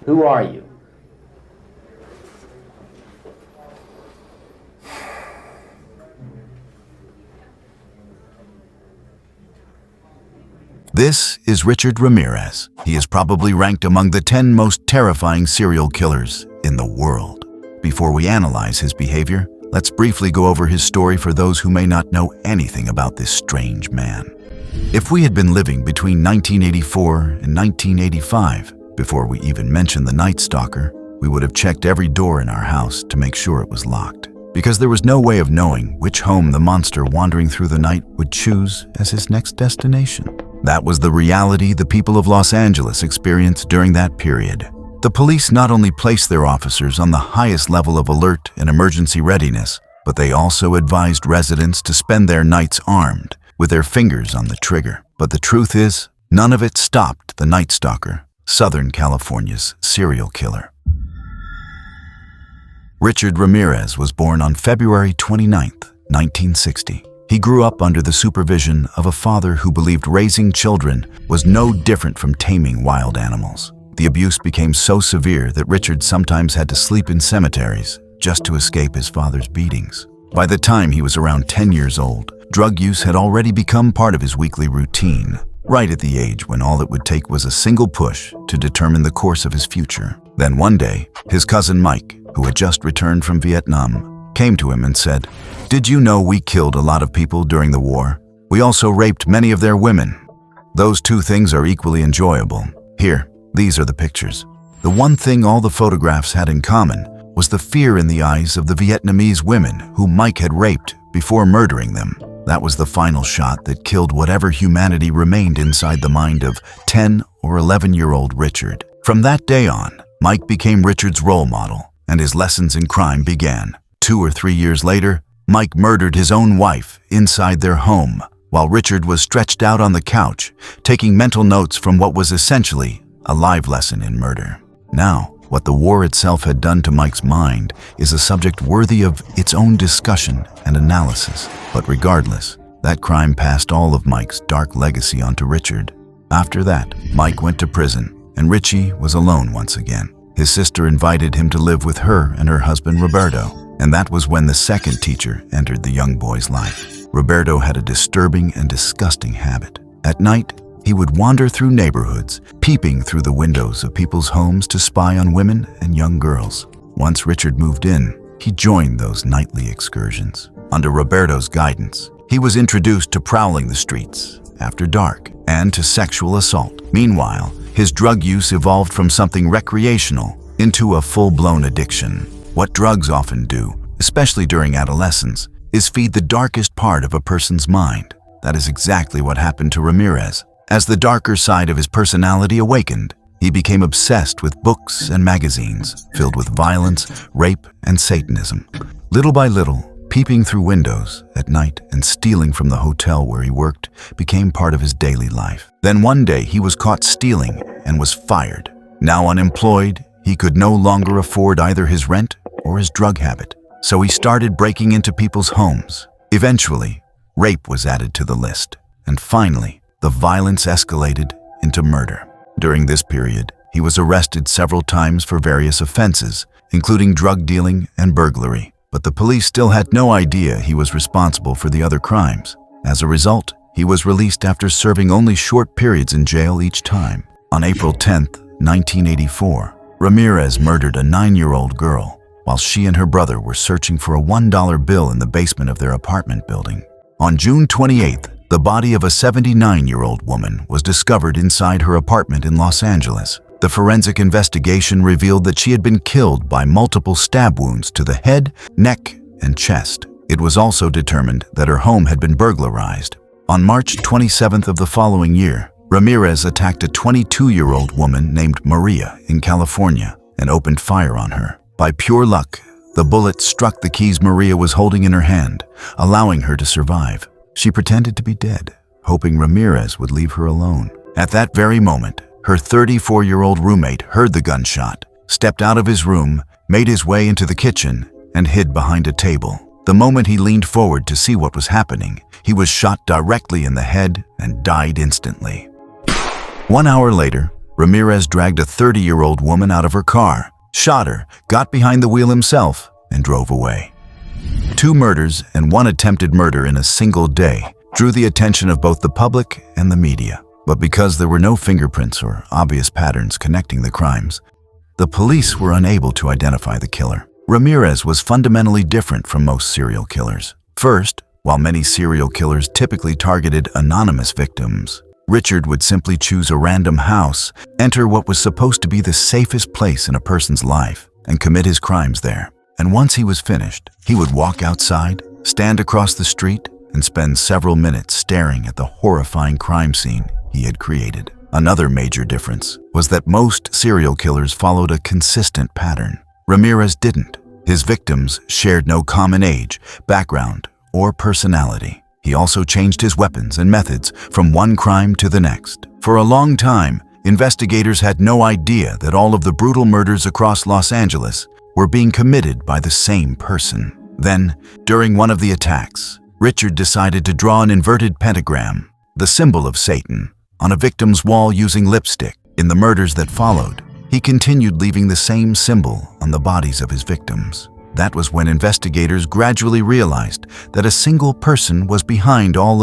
Who are you? This is Richard Ramirez. He is probably ranked among the 10 most terrifying serial killers in the world. Before we analyze his behavior, let's briefly go over his story for those who may not know anything about this strange man. If we had been living between 1984 and 1985, before we even mentioned the Night Stalker, we would have checked every door in our house to make sure it was locked, because there was no way of knowing which home the monster wandering through the night would choose as his next destination. That was the reality the people of Los Angeles experienced during that period. The police not only placed their officers on the highest level of alert and emergency readiness, but they also advised residents to spend their nights armed, with their fingers on the trigger. But the truth is, none of it stopped the Night Stalker, Southern California's serial killer. Richard Ramirez was born on February 29, 1960. He grew up under the supervision of a father who believed raising children was no different from taming wild animals. The abuse became so severe that Richard sometimes had to sleep in cemeteries just to escape his father's beatings. By the time he was around 10 years old, drug use had already become part of his weekly routine, right at the age when all it would take was a single push to determine the course of his future. Then one day, his cousin Mike, who had just returned from Vietnam, came to him and said, "Did you know we killed a lot of people during the war? We also raped many of their women. Those two things are equally enjoyable. Here, these are the pictures." The one thing all the photographs had in common was the fear in the eyes of the Vietnamese women who Mike had raped before murdering them. That was the final shot that killed whatever humanity remained inside the mind of 10 or 11-year-old Richard. From that day on, Mike became Richard's role model, and his lessons in crime began. 2 or 3 years later, Mike murdered his own wife inside their home, while Richard was stretched out on the couch, taking mental notes from what was essentially a live lesson in murder. Now, what the war itself had done to Mike's mind is a subject worthy of its own discussion and analysis. But regardless, that crime passed all of Mike's dark legacy onto Richard. After that, Mike went to prison, and Richie was alone once again. His sister invited him to live with her and her husband Roberto, and that was when the second teacher entered the young boy's life. Roberto had a disturbing and disgusting habit. At night, he would wander through neighborhoods, peeping through the windows of people's homes to spy on women and young girls. Once Richard moved in, he joined those nightly excursions. Under Roberto's guidance, he was introduced to prowling the streets after dark and to sexual assault. Meanwhile, his drug use evolved from something recreational into a full-blown addiction. What drugs often do, especially during adolescence, is feed the darkest part of a person's mind. That is exactly what happened to Ramirez. As the darker side of his personality awakened, he became obsessed with books and magazines filled with violence, rape, and Satanism. Little by little, peeping through windows at night and stealing from the hotel where he worked became part of his daily life. Then one day he was caught stealing and was fired. Now unemployed, he could no longer afford either his rent or his drug habit, so he started breaking into people's homes. Eventually, rape was added to the list, and finally, the violence escalated into murder. During this period, he was arrested several times for various offenses, including drug dealing and burglary, but the police still had no idea he was responsible for the other crimes. As a result, he was released after serving only short periods in jail each time. On April 10, 1984, Ramirez murdered a 9-year-old girl while she and her brother were searching for a $1 bill in the basement of their apartment building. On June 28th, the body of a 79-year-old woman was discovered inside her apartment in Los Angeles. The forensic investigation revealed that she had been killed by multiple stab wounds to the head, neck, and chest. It was also determined that her home had been burglarized. On March 27th of the following year, Ramirez attacked a 22-year-old woman named Maria in California and opened fire on her. By pure luck, the bullet struck the keys Maria was holding in her hand, allowing her to survive. She pretended to be dead, hoping Ramirez would leave her alone. At that very moment, her 34-year-old roommate heard the gunshot, stepped out of his room, made his way into the kitchen, and hid behind a table. The moment he leaned forward to see what was happening, he was shot directly in the head and died instantly. 1 hour later, Ramirez dragged a 30-year-old woman out of her car, shot her, got behind the wheel himself, and drove away. 2 murders and 1 attempted murder in a single day drew the attention of both the public and the media. But because there were no fingerprints or obvious patterns connecting the crimes, the police were unable to identify the killer. Ramirez was fundamentally different from most serial killers. First, while many serial killers typically targeted anonymous victims, Richard would simply choose a random house, enter what was supposed to be the safest place in a person's life, and commit his crimes there. And once he was finished, he would walk outside, stand across the street, and spend several minutes staring at the horrifying crime scene he had created. Another major difference was that most serial killers followed a consistent pattern. Ramirez didn't. His victims shared no common age, background, or personality. He also changed his weapons and methods from one crime to the next. For a long time, investigators had no idea that all of the brutal murders across Los Angeles were being committed by the same person. Then, during one of the attacks, Richard decided to draw an inverted pentagram, the symbol of Satan, on a victim's wall using lipstick. In the murders that followed, he continued leaving the same symbol on the bodies of his victims. That was when investigators gradually realized that a single person was behind all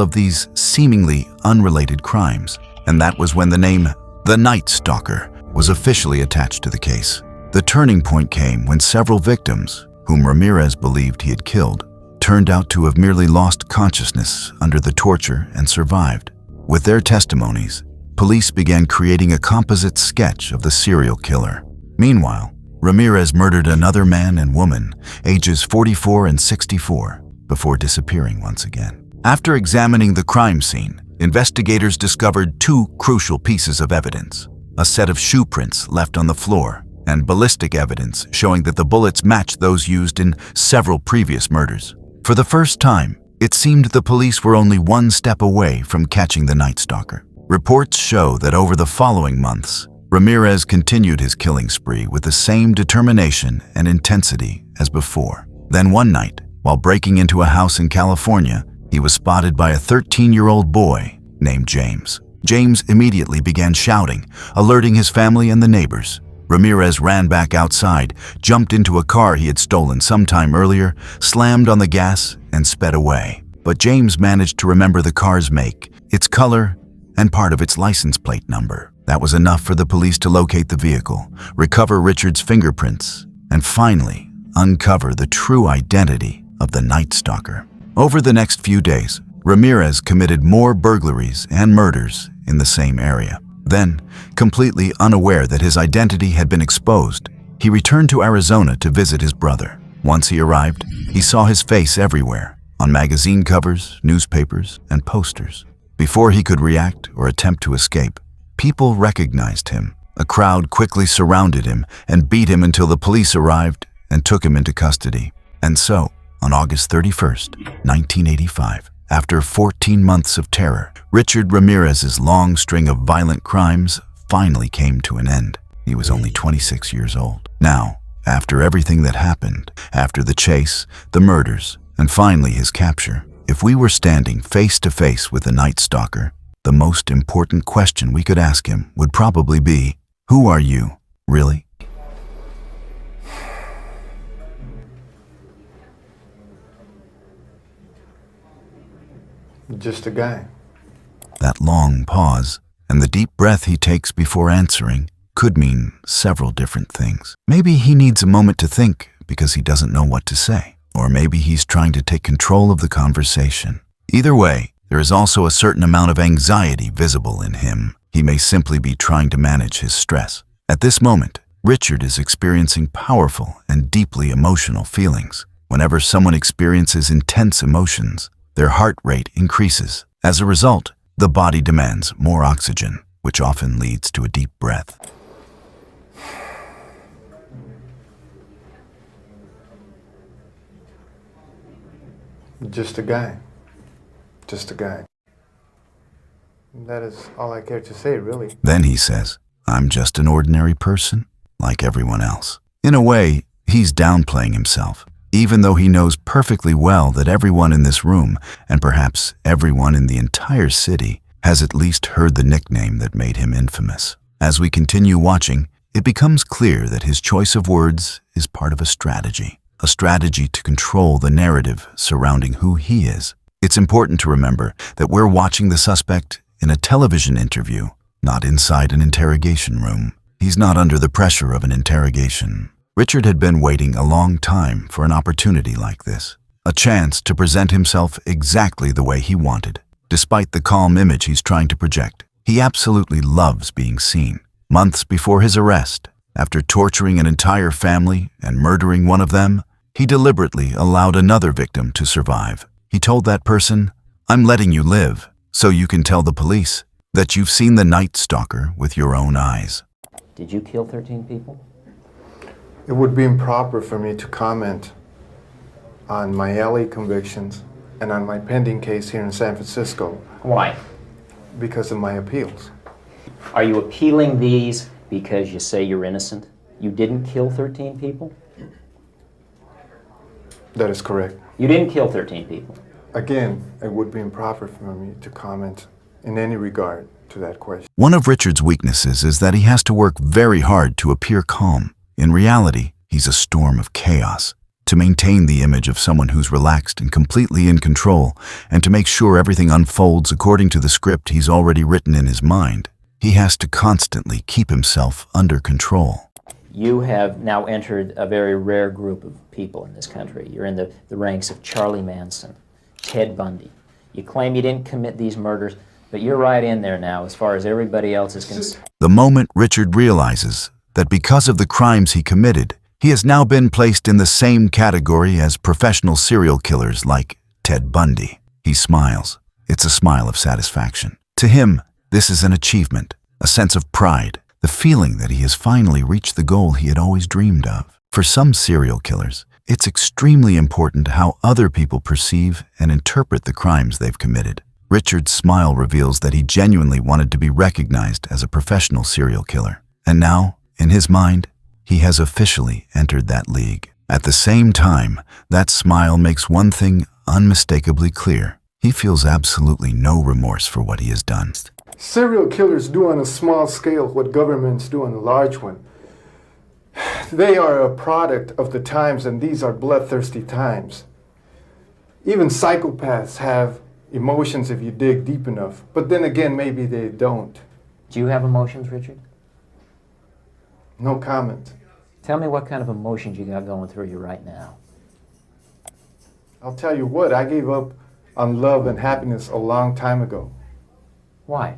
of these seemingly unrelated crimes. And that was when the name the Night Stalker was officially attached to the case. The turning point came when several victims, whom Ramirez believed he had killed, turned out to have merely lost consciousness under the torture and survived. With their testimonies, police began creating a composite sketch of the serial killer. Meanwhile, Ramirez murdered another man and woman, ages 44 and 64, before disappearing once again. After examining the crime scene, investigators discovered 2 crucial pieces of evidence: a set of shoe prints left on the floor, and ballistic evidence showing that the bullets matched those used in several previous murders. For the first time, it seemed the police were only one step away from catching the Night Stalker. Reports show that over the following months, Ramirez continued his killing spree with the same determination and intensity as before. Then one night, while breaking into a house in California, he was spotted by a 13-year-old boy named James. James immediately began shouting, alerting his family and the neighbors. Ramirez ran back outside, jumped into a car he had stolen sometime earlier, slammed on the gas, and sped away. But James managed to remember the car's make, its color, and part of its license plate number. That was enough for the police to locate the vehicle, recover Richard's fingerprints, and finally uncover the true identity of the Night Stalker. Over the next few days, Ramirez committed more burglaries and murders in the same area. Then, completely unaware that his identity had been exposed, he returned to Arizona to visit his brother. Once he arrived, he saw his face everywhere, on magazine covers, newspapers, and posters. Before he could react or attempt to escape, people recognized him. A crowd quickly surrounded him and beat him until the police arrived and took him into custody. And so, on August 31st, 1985, after 14 months of terror, Richard Ramirez's long string of violent crimes finally came to an end. He was only 26 years old. Now, after everything that happened, after the chase, the murders, and finally his capture, if we were standing face to face with the Night Stalker, the most important question we could ask him would probably be, who are you, really? Just a guy. That long pause and the deep breath he takes before answering could mean several different things. Maybe he needs a moment to think because he doesn't know what to say. Or maybe he's trying to take control of the conversation. Either way, there is also a certain amount of anxiety visible in him. He may simply be trying to manage his stress. At this moment, Richard is experiencing powerful and deeply emotional feelings. Whenever someone experiences intense emotions, their heart rate increases. As a result, the body demands more oxygen, which often leads to a deep breath. Just a guy. Just a guy. That is all I care to say, really. Then he says, I'm just an ordinary person, like everyone else. In a way, he's downplaying himself, even though he knows perfectly well that everyone in this room, and perhaps everyone in the entire city, has at least heard the nickname that made him infamous. As we continue watching, it becomes clear that his choice of words is part of a strategy to control the narrative surrounding who he is. It's important to remember that we're watching the suspect in a television interview, not inside an interrogation room. He's not under the pressure of an interrogation. Richard had been waiting a long time for an opportunity like this, a chance to present himself exactly the way he wanted. Despite the calm image he's trying to project, he absolutely loves being seen. Months before his arrest, after torturing an entire family and murdering one of them, he deliberately allowed another victim to survive. He told that person, "I'm letting you live, so you can tell the police that you've seen the Night Stalker with your own eyes." Did you kill 13 people? It would be improper for me to comment on my LA convictions and on my pending case here in San Francisco. Why? Because of my appeals. Are you appealing these because you say you're innocent? You didn't kill 13 people? That is correct. You didn't kill 13 people. Again, it would be improper for me to comment in any regard to that question. One of Richard's weaknesses is that he has to work very hard to appear calm. In reality, he's a storm of chaos. To maintain the image of someone who's relaxed and completely in control, and to make sure everything unfolds according to the script he's already written in his mind, he has to constantly keep himself under control. You have now entered a very rare group of people in this country. You're in the ranks of Charlie Manson, Ted Bundy. You claim you didn't commit these murders, but you're right in there now as far as everybody else is concerned. The moment Richard realizes that because of the crimes he committed, he has now been placed in the same category as professional serial killers like Ted Bundy, he smiles. It's a smile of satisfaction. To him, this is an achievement, a sense of pride, the feeling that he has finally reached the goal he had always dreamed of. For some serial killers, it's extremely important how other people perceive and interpret the crimes they've committed. Richard's smile reveals that he genuinely wanted to be recognized as a professional serial killer. And now, in his mind, he has officially entered that league. At the same time, that smile makes one thing unmistakably clear. He feels absolutely no remorse for what he has done. Serial killers do on a small scale what governments do on a large one. They are a product of the times, and these are bloodthirsty times. Even psychopaths have emotions if you dig deep enough, but then again, maybe they don't. Do you have emotions, Richard? No comment. Tell me what kind of emotions you got going through you right now. I'll tell you what, I gave up on love and happiness a long time ago. Why?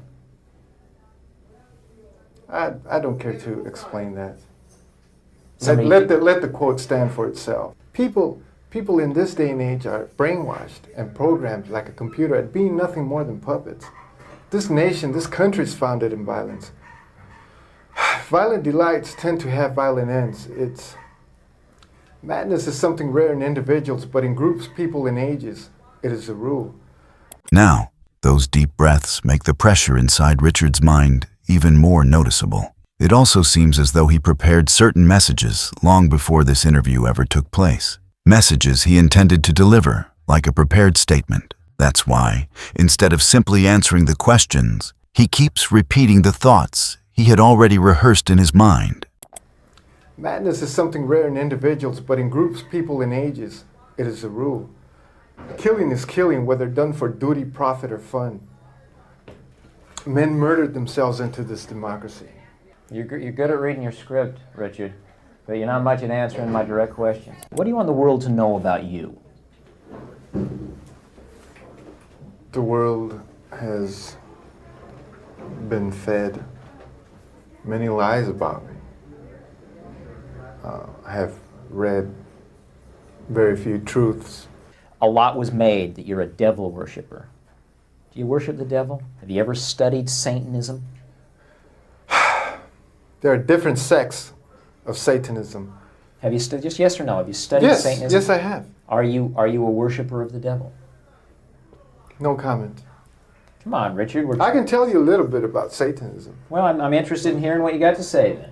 I don't care to explain that. Somebody- Let the quote stand for itself. People in this day and age are brainwashed and programmed like a computer at being nothing more than puppets. This nation, this country is founded in violence. Violent delights tend to have violent ends. Madness is something rare in individuals, but in groups, people, and ages, it is a rule. Now, those deep breaths make the pressure inside Richard's mind even more noticeable. It also seems as though he prepared certain messages long before this interview ever took place. Messages he intended to deliver, like a prepared statement. That's why, instead of simply answering the questions, he keeps repeating the thoughts he had already rehearsed in his mind. Madness is something rare in individuals, but in groups, people, and ages, it is a rule. Killing is killing, whether done for duty, profit, or fun. Men murdered themselves into this democracy. You're good at reading your script, Richard, but you're not much at answering my direct questions. What do you want the world to know about you? The world has been fed many lies about me. I have read very few truths. A lot was made that you're a devil worshiper. Do you worship the devil? Have you ever studied Satanism? There are different sects of Satanism. Have you just yes or no? Have you studied Yes, Satanism? yes, I have. Are you a worshiper of the devil? No comment. Come on, Richard. I can tell you a little bit about Satanism. Well, I'm interested in hearing what you got to say then.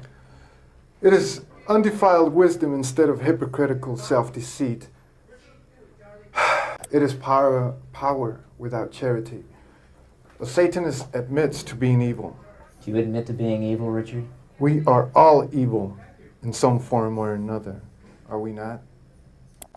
It is undefiled wisdom instead of hypocritical self-deceit. It is power without charity. A Satanist admits to being evil. Do you admit to being evil, Richard? We are all evil in some form or another, are we not?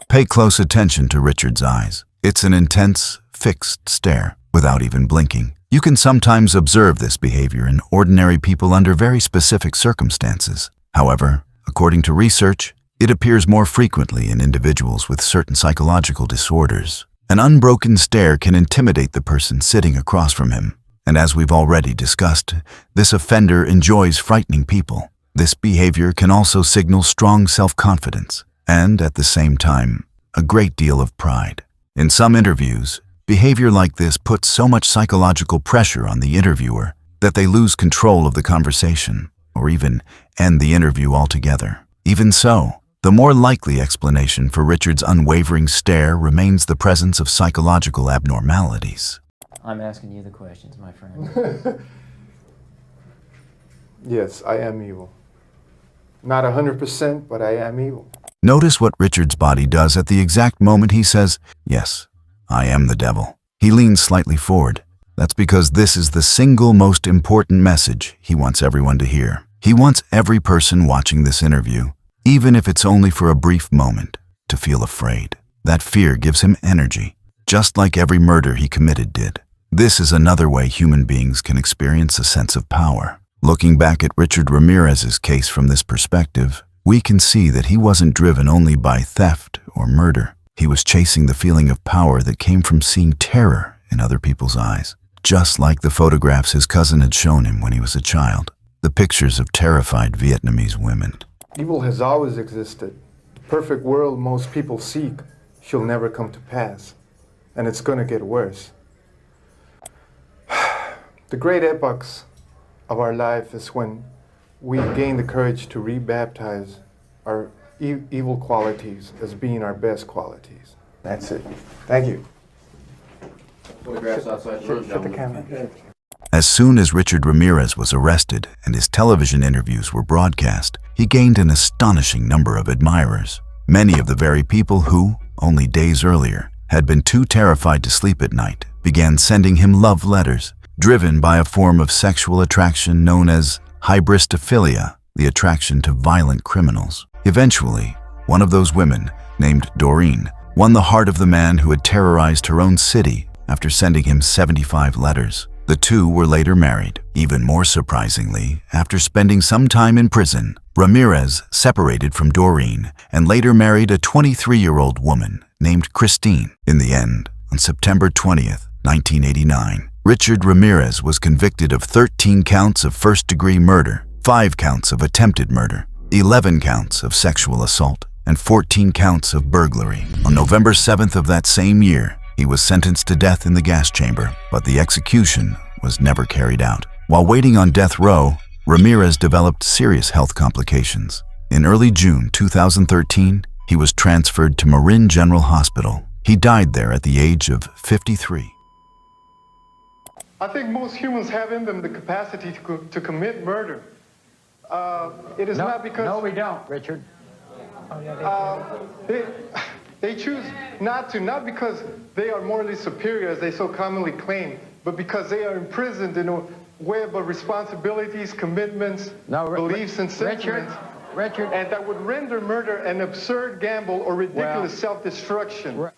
Pay close attention to Richard's eyes. It's an intense, fixed stare, without even blinking. You can sometimes observe this behavior in ordinary people under very specific circumstances. However, according to research, it appears more frequently in individuals with certain psychological disorders. An unbroken stare can intimidate the person sitting across from him. And as we've already discussed, this offender enjoys frightening people. This behavior can also signal strong self-confidence and, at the same time, a great deal of pride. In some interviews, behavior like this puts so much psychological pressure on the interviewer that they lose control of the conversation or even end the interview altogether. Even so, the more likely explanation for Richard's unwavering stare remains the presence of psychological abnormalities. I'm asking you the questions, my friend. Yes, I am evil. Not 100%, but I am evil. Notice what Richard's body does at the exact moment he says, "Yes, I am the devil." He leans slightly forward. That's because this is the single most important message he wants everyone to hear. He wants every person watching this interview, even if it's only for a brief moment, to feel afraid. That fear gives him energy, just like every murder he committed did. This is another way human beings can experience a sense of power. Looking back at Richard Ramirez's case from this perspective, we can see that he wasn't driven only by theft or murder. He was chasing the feeling of power that came from seeing terror in other people's eyes, just like the photographs his cousin had shown him when he was a child, the pictures of terrified Vietnamese women. Evil has always existed. The perfect world most people seek shall never come to pass, and it's going to get worse. The great epochs of our life is when we gain the courage to rebaptize our evil qualities as being our best qualities. That's it. Thank you. Photographs outside the room, Shut the gentlemen. camera. As soon as Richard Ramirez was arrested and his television interviews were broadcast, he gained an astonishing number of admirers. Many of the very people who, only days earlier, had been too terrified to sleep at night, began sending him love letters, driven by a form of sexual attraction known as hybristophilia, the attraction to violent criminals. Eventually, one of those women, named Doreen, won the heart of the man who had terrorized her own city after sending him 75 letters. The two were later married. Even more surprisingly, after spending some time in prison, Ramirez separated from Doreen and later married a 23-year-old woman named Christine. In the end, on September 20th, 1989, Richard Ramirez was convicted of 13 counts of first-degree murder, 5 counts of attempted murder, 11 counts of sexual assault, and 14 counts of burglary. On November 7th of that same year, he was sentenced to death in the gas chamber, but the execution was never carried out. While waiting on death row, Ramirez developed serious health complications. In early June 2013, he was transferred to Marin General Hospital. He died there at the age of 53. I think most humans have in them the capacity to commit murder. It is not because... No, we don't, Richard. They choose not to, not because they are morally superior, as they so commonly claim, but because they are imprisoned in a web of responsibilities, commitments, beliefs, and sentiments. Richard. And that would render murder an absurd gamble or ridiculous self-destruction.